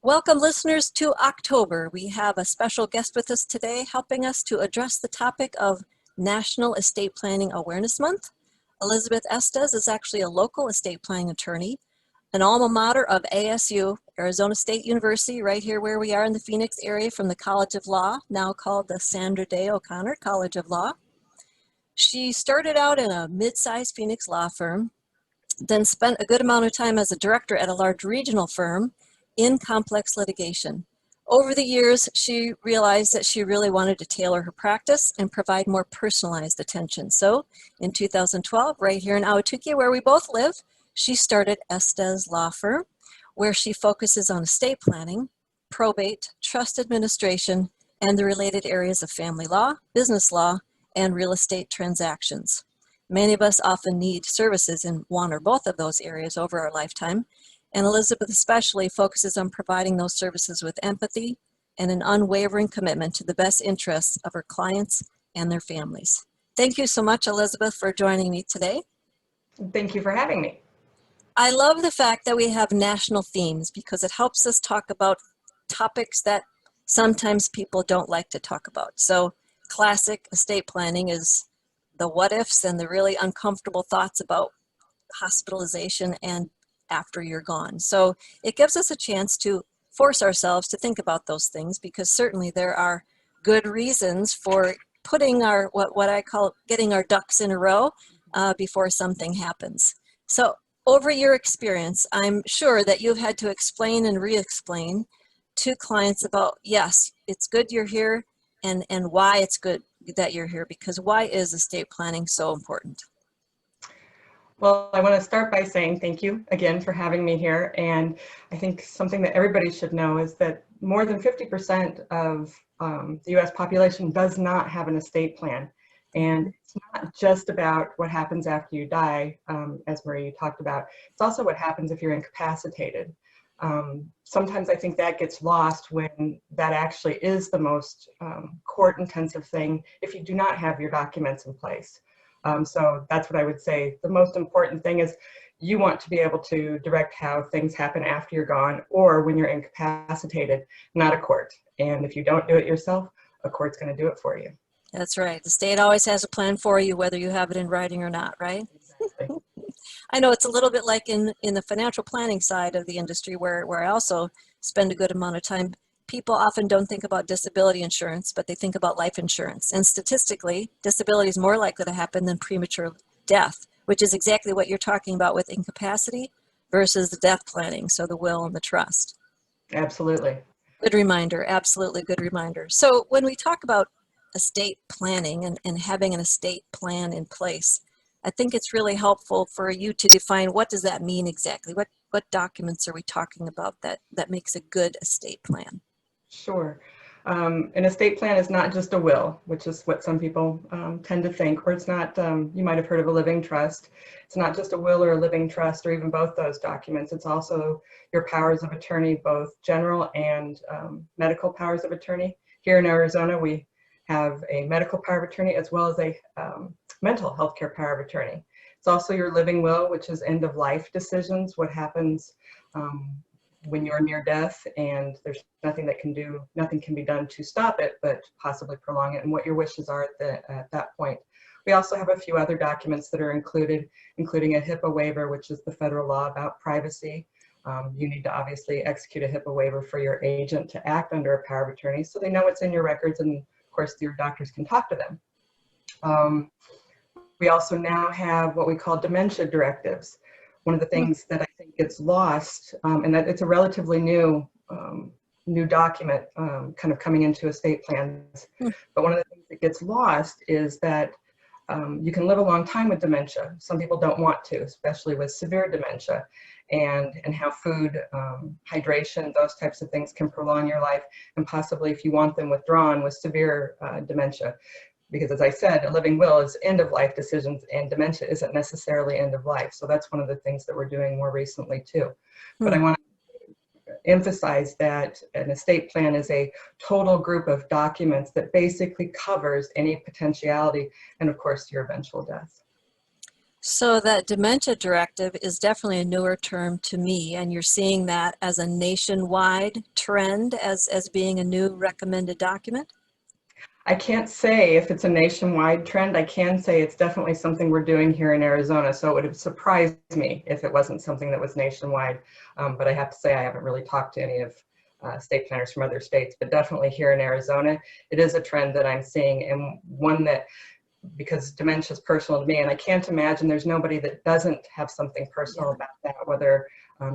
Welcome listeners to October. We have a special guest with us today helping us to address the topic of National Estate Planning Awareness Month. Elizabeth Estes is actually a local estate planning attorney, an alma mater of ASU, Arizona State University, right here where we are in the Phoenix area from the College of Law, now called the Sandra Day O'Connor College of Law. She started out in a mid-sized Phoenix law firm, then spent a good amount of time as a director at a large regional firm in complex litigation. Over the years, she realized that she really wanted to tailor her practice and provide more personalized attention. So in 2012, right here in Ahwatukee, where we both live, she started Estes Law Firm, where she focuses on estate planning, probate, trust administration, and the related areas of family law, business law, and real estate transactions. Many of us often need services in one or both of those areas over our lifetime, and Elizabeth especially focuses on providing those services with empathy and an unwavering commitment to the best interests of her clients and their families. Thank you so much, Elizabeth, for joining me today. Thank you for having me. I love the fact that we have national themes because it helps us talk about topics that sometimes people don't like to talk about. So classic estate planning is the what ifs and the really uncomfortable thoughts about hospitalization and after you're gone. So it gives us a chance to force ourselves to think about those things, because certainly there are good reasons for putting our, what I call getting our ducks in a row before something happens. So over your experience, I'm sure that you've had to explain and re-explain to clients about, yes, it's good you're here, and why it's good that you're here, because why is estate planning so important? Well, I want to start by saying thank you again for having me here. And I think something that everybody should know is that more than 50% of the US population does not have an estate plan. And it's not just about what happens after you die, as Marie talked about. It's also what happens if you're incapacitated. Sometimes I think that gets lost when that actually is the most court-intensive thing if you do not have your documents in place. So that's what I would say. The most important thing is you want to be able to direct how things happen after you're gone or when you're incapacitated, not a court. And if you don't do it yourself, a court's going to do it for you. That's right. The state always has a plan for you, whether you have it in writing or not, right? Exactly. I know it's a little bit like in the financial planning side of the industry where I also spend a good amount of time. People often don't think about disability insurance, but they think about life insurance. And statistically, disability is more likely to happen than premature death, which is exactly what you're talking about with incapacity versus the death planning, so the will and the trust. Absolutely. Good reminder, absolutely good reminder. So when we talk about estate planning and having an estate plan in place, I think it's really helpful for you to define what does that mean exactly? What documents are we talking about that makes a good estate plan? Sure. An estate plan is not just a will, which is what some people tend to think, or it's not, you might have heard of a living trust. It's not just a will or a living trust or even both those documents. It's also your powers of attorney, both general and medical powers of attorney. Here in Arizona, we have a medical power of attorney as well as a mental health care power of attorney. It's also your living will, which is end of life decisions, what happens when you're near death and there's nothing can be done to stop it, but possibly prolong it, and what your wishes are at that point. We also have a few other documents that are included, including a HIPAA waiver, which is the federal law about privacy. You need to obviously execute a HIPAA waiver for your agent to act under a power of attorney so they know what's in your records, and of course your doctors can talk to them. We also now have what we call dementia directives. One of the things that I think gets lost, and that it's a relatively new document kind of coming into estate plans, but one of the things that gets lost is that you can live a long time with dementia. Some people don't want to, especially with severe dementia, and how food, hydration, those types of things can prolong your life, and possibly if you want them withdrawn with severe dementia. Because as I said, a living will is end of life decisions, and dementia isn't necessarily end of life. So that's one of the things that we're doing more recently too. But I want to emphasize that an estate plan is a total group of documents that basically covers any potentiality and of course your eventual death. So that dementia directive is definitely a newer term to me, and you're seeing that as a nationwide trend as being a new recommended document? I can't say if it's a nationwide trend. I can say it's definitely something we're doing here in Arizona. So it would have surprised me if it wasn't something that was nationwide. But I have to say I haven't really talked to any of state planners from other states, but definitely here in Arizona, it is a trend that I'm seeing, and one that, because dementia is personal to me, and I can't imagine there's nobody that doesn't have something personal about that, whether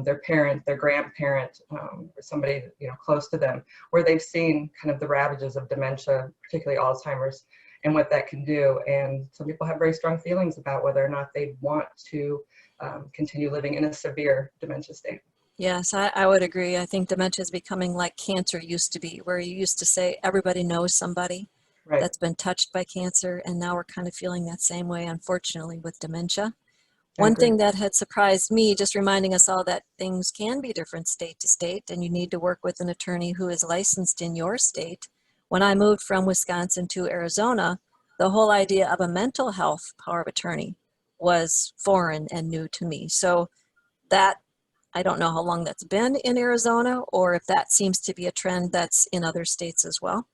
their parent, their grandparent, or somebody close to them, where they've seen kind of the ravages of dementia, particularly Alzheimer's, and what that can do. And some people have very strong feelings about whether or not they want to continue living in a severe dementia state. Yes, I would agree. I think dementia is becoming like cancer used to be, where you used to say everybody knows somebody Right. that's been touched by cancer, and now we're kind of feeling that same way, unfortunately, with dementia. I One agree. thing that had surprised me, just reminding us all that things can be different state to state, and you need to work with an attorney who is licensed in your state. When I moved from Wisconsin to Arizona, the whole idea of a mental health power of attorney was foreign and new to me. So that, I don't know how long that's been in Arizona, or if that seems to be a trend that's in other states as well.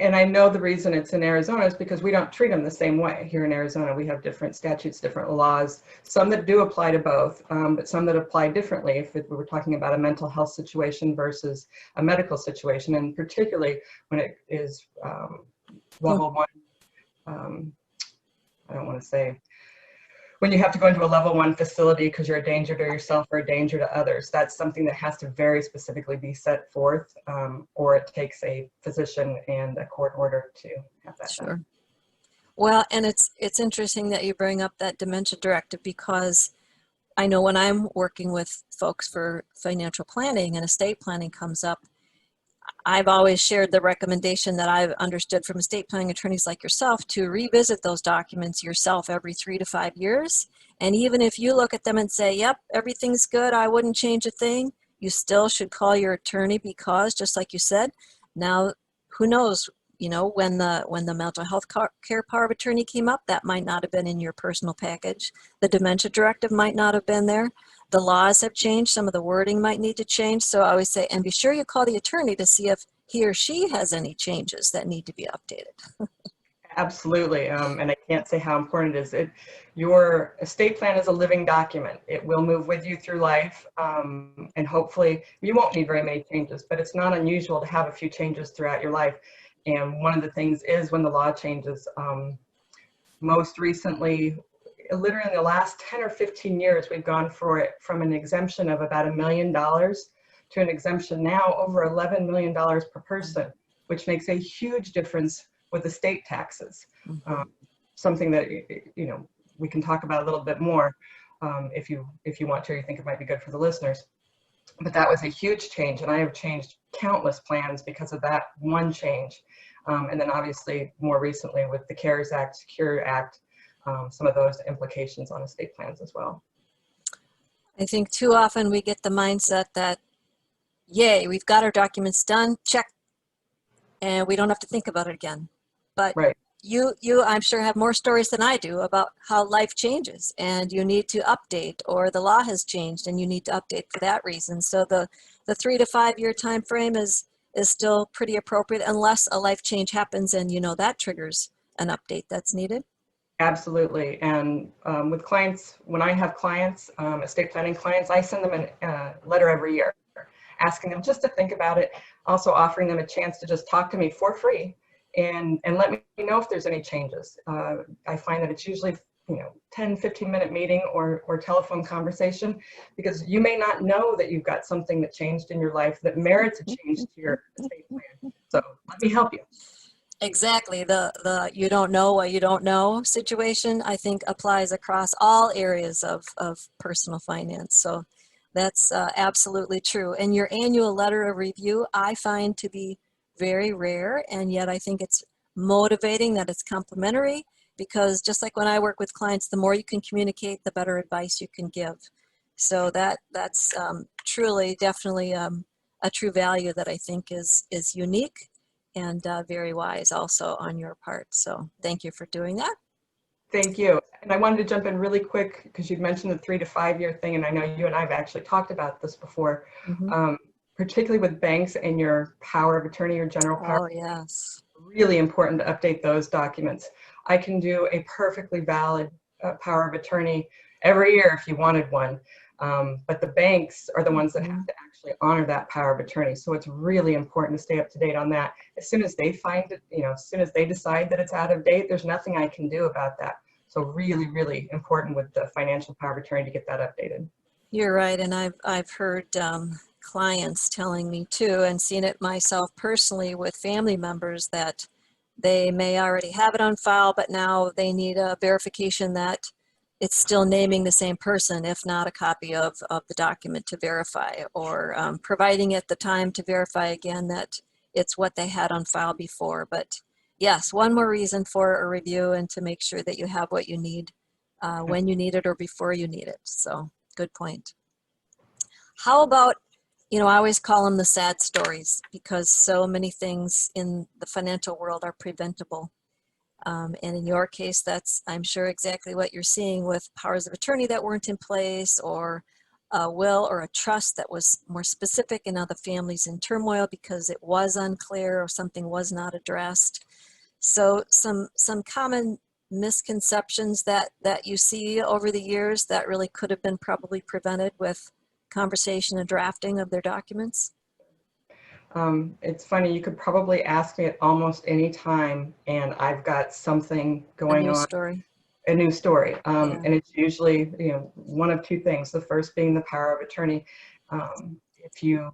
And I know the reason it's in Arizona is because we don't treat them the same way. Here in Arizona, we have different statutes, different laws, some that do apply to both, but some that apply differently if we were talking about a mental health situation versus a medical situation, and particularly when it is level one, I don't want to say, when you have to go into a level one facility because you're a danger to yourself or a danger to others. That's something that has to very specifically be set forth, or it takes a physician and a court order to have that done. Sure. Well, and it's interesting that you bring up that dementia directive, because I know when I'm working with folks for financial planning and estate planning comes up, I've always shared the recommendation that I've understood from estate planning attorneys like yourself to revisit those documents yourself every 3 to 5 years. And even if you look at them and say, yep, everything's good, I wouldn't change a thing, you still should call your attorney, because just like you said, now who knows, when the mental health care power of attorney came up, that might not have been in your personal package. The dementia directive might not have been there. The laws have changed. Some of the wording might need to change. So I always say, and be sure you call the attorney to see if he or she has any changes that need to be updated. Absolutely, and I can't say how important it is. Your estate plan is a living document. It will move with you through life, and hopefully you won't need very many changes, but it's not unusual to have a few changes throughout your life. And one of the things is when the law changes. Most recently, literally in the last 10 or 15 years, we've gone for it from an exemption of about $1 million to an exemption now over $11 million per person, which makes a huge difference with the state taxes. Mm-hmm. Something that we can talk about a little bit more if you want to, or you think it might be good for the listeners. But that was a huge change, and I have changed countless plans because of that one change. And then obviously more recently with the CARES Act, Secure Act, some of those implications on estate plans as well. I think too often we get the mindset that, yay, we've got our documents done, check, and we don't have to think about it again. But Right. you I'm sure have more stories than I do about how life changes and you need to update, or the law has changed and you need to update for that reason. So the 3 to 5 year time frame is still pretty appropriate, unless a life change happens and that triggers an update that's needed. Absolutely. And with clients, when I have clients, estate planning clients, I send them a letter every year asking them just to think about it, also offering them a chance to just talk to me for free and let me know if there's any changes. I find that it's usually 10-15 minute meeting or telephone conversation, because you may not know that you've got something that changed in your life that merits a change to your estate plan. So let me help you. Exactly. The you don't know what you don't know situation, I think, applies across all areas of personal finance. So that's absolutely true. And your annual letter of review, I find to be very rare, and yet I think it's motivating that it's complimentary, because just like when I work with clients, the more you can communicate, the better advice you can give. So that's truly, definitely a true value that I think is unique and very wise also on your part. So thank you for doing that. Thank you. And I wanted to jump in really quick because you'd mentioned the 3 to 5 year thing, and I know you and I have actually talked about this before, Mhm. particularly with banks and your power of attorney or general power. Oh, yes. Really important to update those documents. I can do a perfectly valid power of attorney every year if you wanted one, but the banks are the ones that have Mhm. to actually honor that power of attorney. So it's really important to stay up to date on that. As soon as they find it, as soon as they decide that it's out of date, there's nothing I can do about that. So really, really important with the financial power of attorney to get that updated. You're right, and I've heard clients telling me too, and seen it myself personally with family members that they may already have it on file, but now they need a verification that it's still naming the same person, if not a copy of the document to verify, or providing at the time to verify again that it's what they had on file before. But yes, one more reason for a review and to make sure that you have what you need when you need it or before you need it. So good point. How about, I always call them the sad stories because so many things in the financial world are preventable. And in your case, that's, I'm sure, exactly what you're seeing with powers of attorney that weren't in place, or a will or a trust that was more specific, and now the family's in turmoil because it was unclear or something was not addressed. So some common misconceptions that you see over the years that really could have been probably prevented with conversation and drafting of their documents. It's funny, you could probably ask me at almost any time, and I've got something A going news on, story. a new story. Yeah. And it's usually, one of two things. The first being the power of attorney. If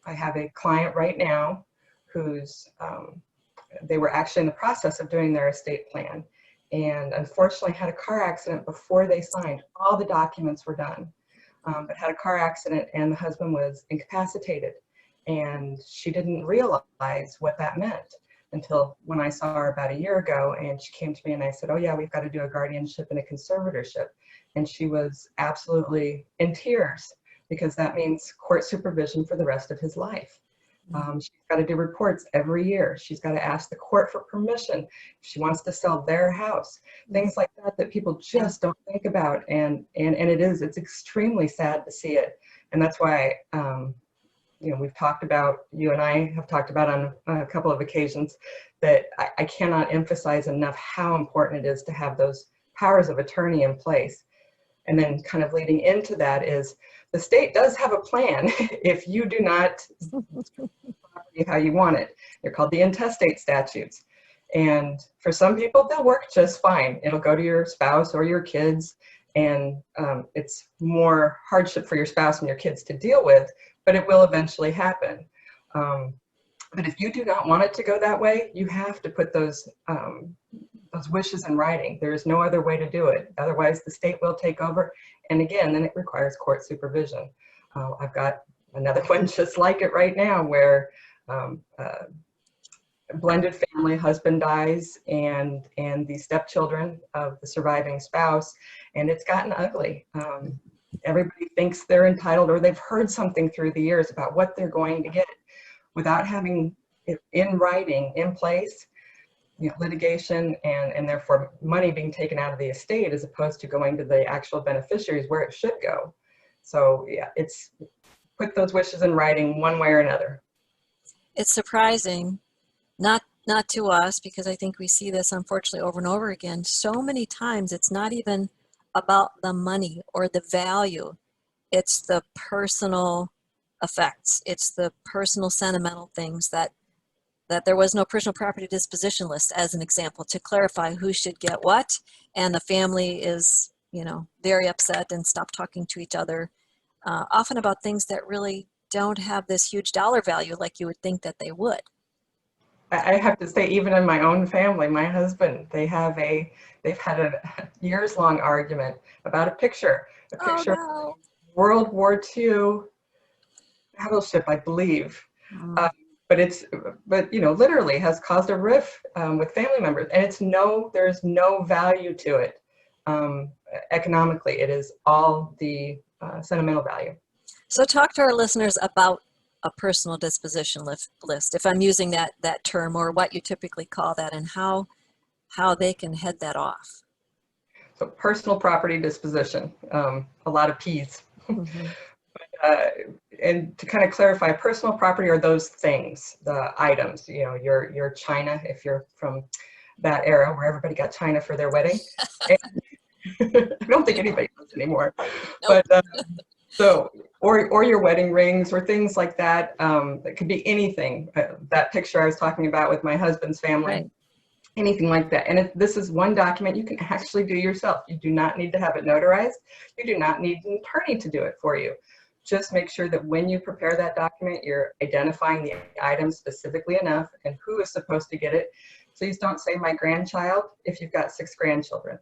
I have a client right now who's, they were actually in the process of doing their estate plan, and unfortunately had a car accident before they signed. All the documents were done, but had a car accident, and the husband was incapacitated. And she didn't realize what that meant until when I saw her about a year ago, and she came to me and I said, oh yeah, we've got to do a guardianship and a conservatorship. And she was absolutely in tears because that means court supervision for the rest of his life. She's got to do reports every year. She's got to ask the court for permission if she wants to sell their house. Things like that that people just don't think about, and it's extremely sad to see it. And that's why we've talked about, you and I have talked about on a couple of occasions, that I cannot emphasize enough how important it is to have those powers of attorney in place. And then kind of leading into that is the state does have a plan if you do not property how you want it. They're called the intestate statutes. And for some people, they'll work just fine. It'll go to your spouse or your kids, and it's more hardship for your spouse and your kids to deal with, but it will eventually happen. But if you do not want it to go that way, you have to put those wishes in writing. There is no other way to do it. Otherwise, the state will take over. And again, then it requires court supervision. I've got another one just like it right now, where blended family, husband dies, and the stepchildren of the surviving spouse, and it's gotten ugly. Everybody thinks they're entitled, or they've heard something through the years about what they're going to get without having it in writing, in place. Litigation and therefore money being taken out of the estate as opposed to going to the actual beneficiaries where it should go. So yeah, it's put those wishes in writing one way or another. It's surprising, not to us, because I think we see this unfortunately over and over again. So many times it's not even about the money or the value. It's the personal effects. It's the personal sentimental things that there was no personal property disposition list, as an example, to clarify who should get what, and the family is, very upset and stop talking to each other, often about things that really don't have this huge dollar value like you would think that they would. I have to say, even in my own family, my husband, they've had a years-long argument about a picture Oh of no. World War II battleship, I believe. Mm. But literally has caused a rift with family members, and there's no value to it economically. It is all the sentimental value. So talk to our listeners about a personal disposition list, if I'm using that term, or what you typically call that, and how they can head that off. So personal property disposition, a lot of P's. Mhm. Uh, and to kind of clarify, personal property are those things, the items, you know, your china, if you're from that era where everybody got china for their wedding. And I don't think anybody does anymore. Nope. But so, or your wedding rings or things like that. It could be anything. That picture I was talking about with my husband's family, Right. anything like that. And this is one document you can actually do yourself. You do not need to have it notarized. You do not need an attorney to do it for you. Just make sure that when you prepare that document, you're identifying the items specifically enough and who is supposed to get it. Please don't say my grandchild if you've got 6 grandchildren.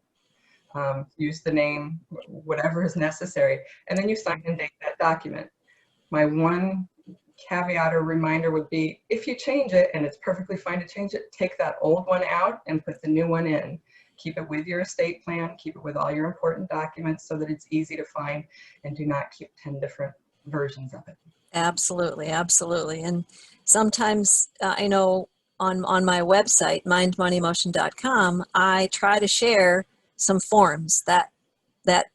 Use the name, whatever is necessary, and then you sign and date that document. My one caveat or reminder would be, if you change it, and it's perfectly fine to change it, take that old one out and put the new one in. Keep it with your estate plan, keep it with all your important documents so that it's easy to find, and do not keep 10 different versions of it. Absolutely, absolutely. And sometimes I know on my website, mindmoneymotion.com, I try to share some forms that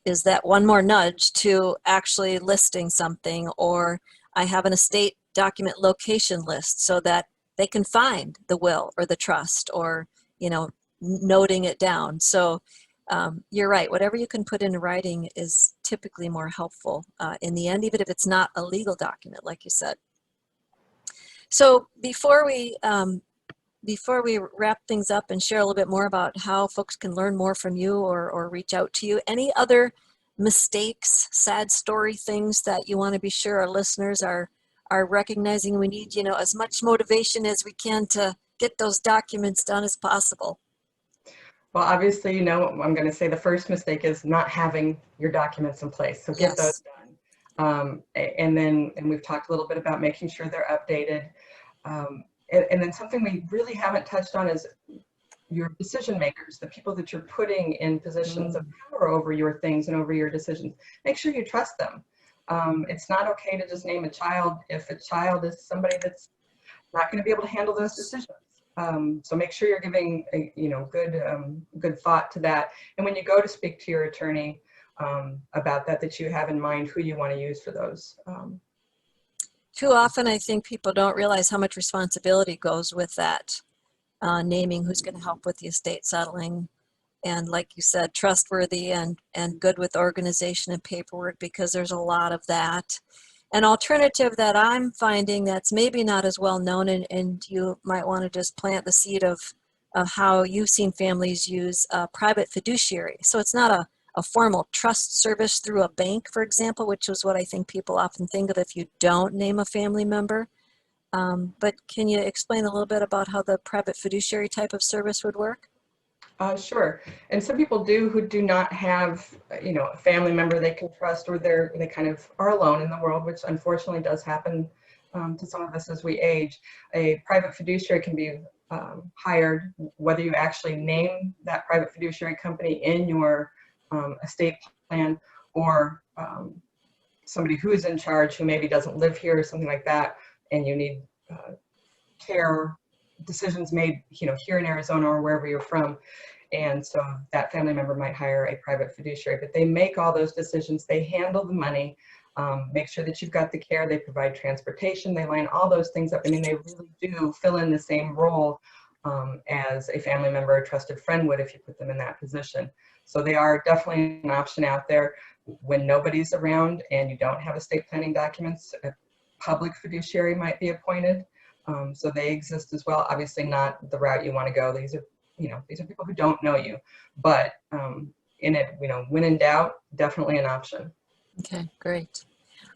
is that one more nudge to actually listing something, or I have an estate document location list so that they can find the will or the trust, or, you know, noting it down. So you're right. Whatever you can put in writing is typically more helpful in the end, even if it's not a legal document, like you said. So before we wrap things up and share a little bit more about how folks can learn more from you or reach out to you, any other mistakes, sad story things that you want to be sure our listeners are recognizing? We need, you know, as much motivation as we can to get those documents done as possible. Well, obviously, you know, I'm going to say the first mistake is not having your documents in place. So get those Yes. done. And we've talked a little bit about making sure they're updated. And then something we really haven't touched on is your decision makers, the people that you're putting in positions of power over your things and over your decisions. Make sure you trust them. It's not okay to just name a child if a child is somebody that's not going to be able to handle those decisions. So make sure you're giving a, you know, good thought to that. And when you go to speak to your attorney about that, that you have in mind who you want to use for those. Too often, I think people don't realize how much responsibility goes with that, naming who's going to help with the estate settling. And like you said, trustworthy and good with organization and paperwork, because there's a lot of that. An alternative that I'm finding that's maybe not as well known, and you might want to just plant the seed of how you've seen families use private fiduciary. So it's not a formal trust service through a bank, for example, which is what I think people often think of if you don't name a family member. But can you explain a little bit about how the private fiduciary type of service would work? Sure. And some people who do not have, you know, a family member they can trust, or they kind of are alone in the world, which unfortunately does happen to some of us as we age. A private fiduciary can be hired, whether you actually name that private fiduciary company in your estate plan, or somebody who is in charge who maybe doesn't live here or something like that, and you need care decisions made, you know, here in Arizona or wherever you're from. And so that family member might hire a private fiduciary, but they make all those decisions. They handle the money, make sure that you've got the care. They provide transportation. They line all those things up. I mean, they really do fill in the same role as a family member or trusted friend would if you put them in that position. So they are definitely an option out there when nobody's around and you don't have estate planning documents. A public fiduciary might be appointed. So they exist as well. Obviously not the route you want to go. These are, you know, these are people who don't know you, but in it, you know, when in doubt, definitely an option. Okay, great.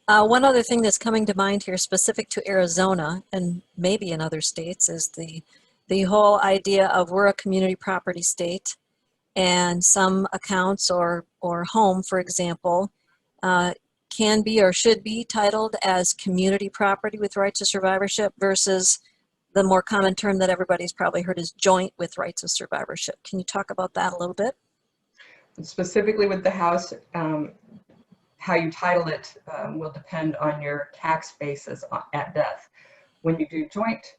One other thing that's coming to mind here, specific to Arizona and maybe in other states, is the whole idea of we're a community property state, and some accounts or home, for example, can be or should be titled as community property with rights of survivorship versus the more common term that everybody's probably heard is joint with rights of survivorship. Can you talk about that a little bit? Specifically with the house, how you title it will depend on your tax basis at death. When you do joint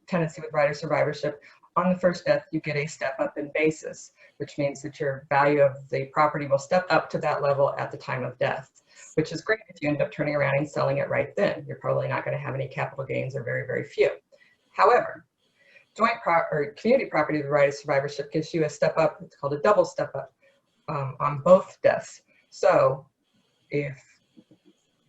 tenancy with right of survivorship, on the first death, you get a step up in basis, which means that your value of the property will step up to that level at the time of death, which is great if you end up turning around and selling it right then. You're probably not going to have any capital gains or very, very few. However, or community property with the right of survivorship gives you a step up. It's called a double step up on both deaths. So if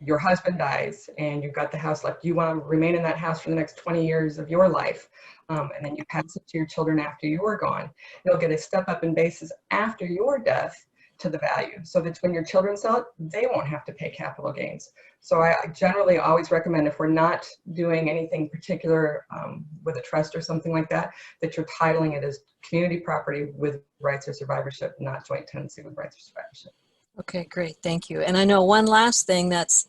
your husband dies and you've got the house left, you want to remain in that house for the next 20 years of your life, and then you pass it to your children after you are gone, you'll get a step up in basis after your death to the value, so that when your children sell it, they won't have to pay capital gains. So I generally always recommend, if we're not doing anything particular with a trust or something like that, that you're titling it as community property with rights of survivorship, not joint tenancy with rights of survivorship. Okay, great, thank you. And I know one last thing that's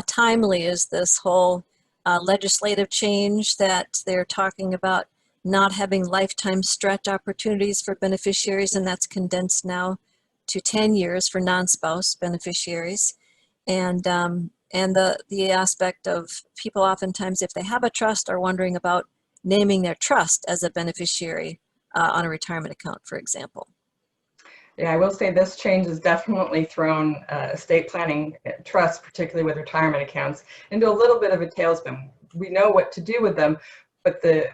timely is this whole legislative change that they're talking about not having lifetime stretch opportunities for beneficiaries, and that's condensed now to 10 years for non-spouse beneficiaries. And the aspect of people oftentimes, if they have a trust, are wondering about naming their trust as a beneficiary on a retirement account, for example. Yeah, I will say this change has definitely thrown estate planning trusts, particularly with retirement accounts, into a little bit of a tailspin. We know what to do with them, but the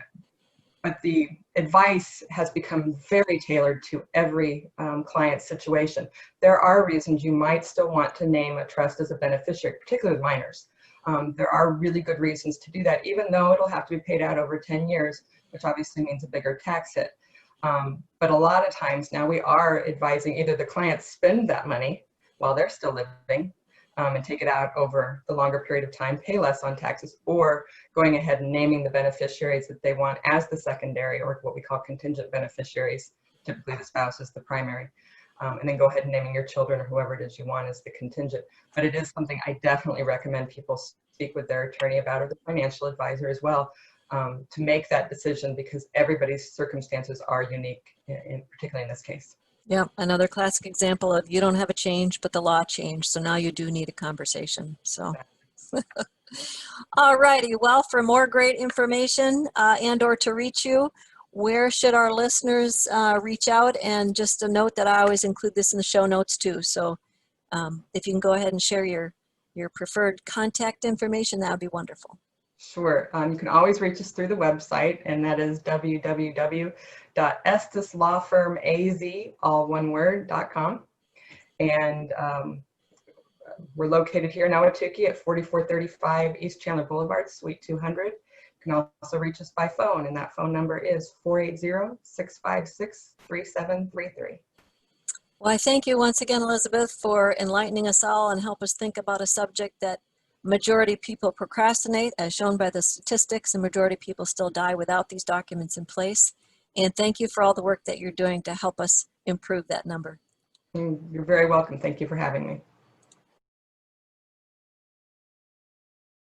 advice has become very tailored to every client's situation. There are reasons you might still want to name a trust as a beneficiary, particularly with minors. There are really good reasons to do that, even though it'll have to be paid out over 10 years, which obviously means a bigger tax hit. But a lot of times now we are advising either the clients spend that money while they're still living and take it out over the longer period of time, pay less on taxes, or going ahead and naming the beneficiaries that they want as the secondary, or what we call contingent beneficiaries. Typically the spouse is the primary. And then go ahead and naming your children or whoever it is you want as the contingent. But it is something I definitely recommend people speak with their attorney about, or the financial advisor as well, to make that decision, because everybody's circumstances are unique, particularly in this case. Yeah, another classic example of you don't have a change, but the law changed. So now you do need a conversation. So, all righty. Well, for more great information and or to reach you, where should our listeners reach out? And just a note that I always include this in the show notes too. So if you can go ahead and share your preferred contact information, that would be wonderful. Sure. You can always reach us through the website, and that is www.esteslawfirmaz, all one word, .com. And we're located here in Ahwatukee at 4435 East Chandler Boulevard, Suite 200. You can also reach us by phone, and that phone number is 480-656-3733. Well, I thank you once again, Elizabeth, for enlightening us all and help us think about a subject that majority of people procrastinate, as shown by the statistics, and majority of people still die without these documents in place. And thank you for all the work that you're doing to help us improve that number. You're very welcome. Thank you for having me.